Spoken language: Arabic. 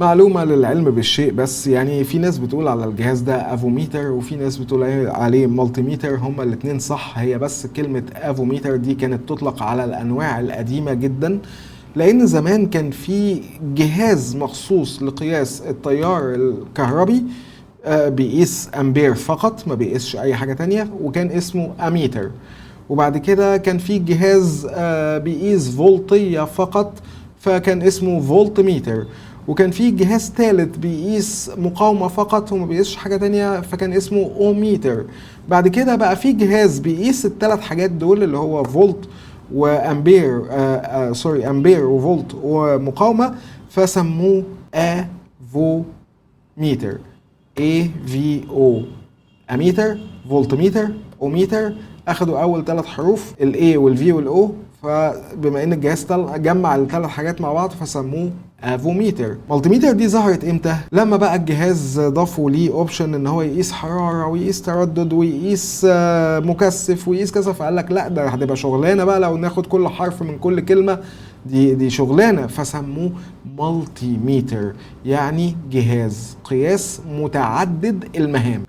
معلومة للعلم بالشيء بس، يعني في ناس بتقول على الجهاز ده افوميتر وفي ناس بتقول عليه مالتيميتر، هما الاتنين صح. هي بس كلمة افوميتر دي كانت تطلق على الانواع القديمة جدا، لان زمان كان في جهاز مخصوص لقياس التيار الكهربي بيقيس امبير فقط، ما بيقيسش اي حاجة تانية، وكان اسمه اميتر. وبعد كده كان في جهاز بيقيس فولتية فقط، فكان اسمه فولت ميتر. وكان في جهاز ثالث بيقيس مقاومة فقط وما بيقيسش حاجة تانية، فكان اسمه اوميتر. بعد كده بقى في جهاز بيقيس الثلاث حاجات دول، اللي هو فولت وامبير سوري امبير وفولت ومقاومة، فسموه افو ميتر. AVO، اميتر، فولتميتر، اوميتر. اخدوا اول ثلاث حروف الاي والفي والاو، فبما ان الجهاز جمع الثلاث حاجات مع بعض فسموه افوميتر. مالتيميتر دي ظهرت امتى؟ لما بقى الجهاز ضافوا ليه اوبشن ان هو يقيس حراره ويقيس تردد ويقيس مكثف ويقيس كذا، فقال لك لا، ده هتبقى شغلانه بقى لو ناخد كل حرف من كل كلمه، دي شغلانه، فسموه مالتي ميتر، يعني جهاز قياس متعدد المهام.